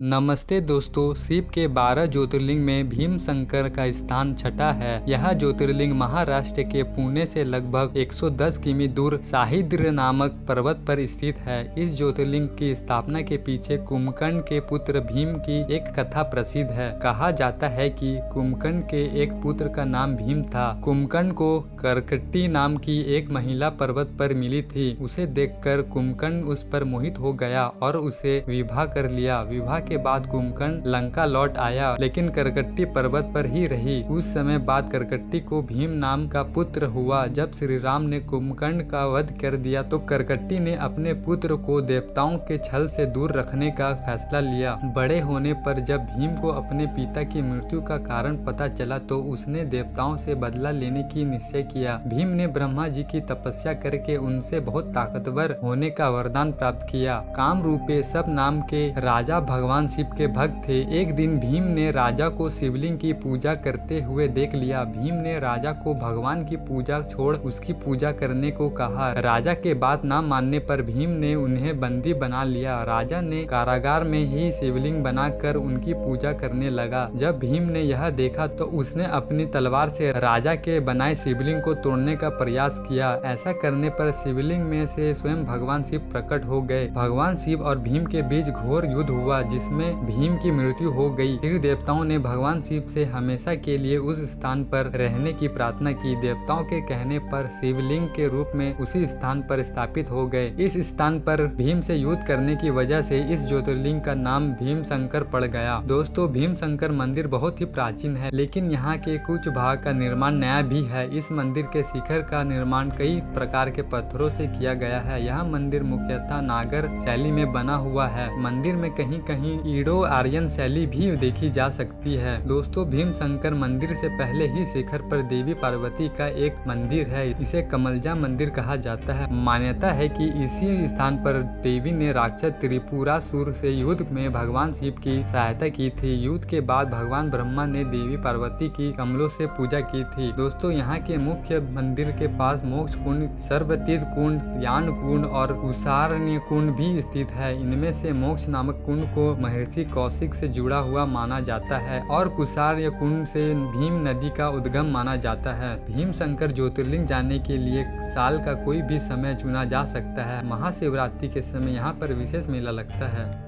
नमस्ते दोस्तों, शिव के 12 ज्योतिर्लिंग में भीमशंकर का स्थान छठा है। यह ज्योतिर्लिंग महाराष्ट्र के पुणे से लगभग 110 किमी दूर साहिद्र नामक पर्वत पर स्थित है। इस ज्योतिर्लिंग की स्थापना के पीछे कुंभकर्ण के पुत्र भीम की एक कथा प्रसिद्ध है। कहा जाता है कि कुंभकर्ण के एक पुत्र का नाम भीम था। कुंभकर्ण को करकट्टी नाम की एक महिला पर्वत पर मिली थी। उसे देखकर कुंभकर्ण उस पर मोहित हो गया और उसे विवाह कर लिया। विवाह के बाद कुंभकर्ण लंका लौट आया, लेकिन करकट्टी पर्वत पर ही रही। कुछ समय बाद करकट्टी को भीम नाम का पुत्र हुआ। जब श्री राम ने कुंभकर्ण का वध कर दिया तो करकट्टी ने अपने पुत्र को देवताओं के छल से दूर रखने का फैसला लिया। बड़े होने पर जब भीम को अपने पिता की मृत्यु का कारण पता चला तो उसने देवताओं से बदला लेने की निश्चय किया। भीम ने ब्रह्मा जी की तपस्या करके उनसे बहुत ताकतवर होने का वरदान प्राप्त किया। कामरूपेशव नाम के राजा भगवान शिव के भक्त थे। एक दिन भीम ने राजा को शिवलिंग की पूजा करते हुए देख लिया। भीम ने राजा को भगवान की पूजा छोड़ उसकी पूजा करने को कहा। राजा के बात न मानने पर भीम ने उन्हें बंदी बना लिया। राजा ने कारागार में ही शिवलिंग बनाकर उनकी पूजा करने लगा। जब भीम ने यह देखा तो उसने अपनी तलवार से राजा के बनाए शिवलिंग को तोड़ने का प्रयास किया। ऐसा करने पर शिवलिंग में से स्वयं भगवान शिव प्रकट हो गए। भगवान शिव और भीम के बीच घोर युद्ध हुआ, जिसमें भीम की मृत्यु हो गई। फिर देवताओं ने भगवान शिव से हमेशा के लिए उस स्थान पर रहने की प्रार्थना की। देवताओं के कहने पर शिवलिंग के रूप में उसी स्थान पर स्थापित हो गए। इस स्थान पर भीम से युद्ध करने की वजह से इस ज्योतिर्लिंग का नाम भीमशंकर पड़ गया। दोस्तों, भीमशंकर मंदिर बहुत ही प्राचीन है, लेकिन यहाँ के कुछ भाग का निर्माण नया भी है। इस मंदिर के शिखर का निर्माण कई प्रकार के पत्थरों से किया गया है। यह मंदिर मुख्यतः नागर शैली में बना हुआ है। मंदिर में कहीं कहीं इंडो आर्यन शैली भी देखी जा सकती है। दोस्तों, भीमशंकर मंदिर से पहले ही शिखर पर देवी पार्वती का एक मंदिर है। इसे कमलजा मंदिर कहा जाता है। मान्यता है कि इसी स्थान पर देवी ने राक्षस त्रिपुरासुर से युद्ध में भगवान शिव की सहायता की थी। युद्ध के बाद भगवान ब्रह्मा ने देवी पार्वती की कमलों से पूजा की थी। दोस्तों, यहाँ के मुख्य मंदिर के पास मोक्ष कुंड, सर्वतीज कुंड, यान कुंड और उसारण्य कुंड भी स्थित है। इनमें से मोक्ष नामक कुंड को महर्षि कौशिक से जुड़ा हुआ माना जाता है और कुसार्य कुंड से भीम नदी का उद्गम माना जाता है। भीमशंकर ज्योतिर्लिंग जाने के लिए साल का कोई भी समय चुना जा सकता है। महाशिवरात्रि के समय यहाँ पर विशेष मेला लगता है।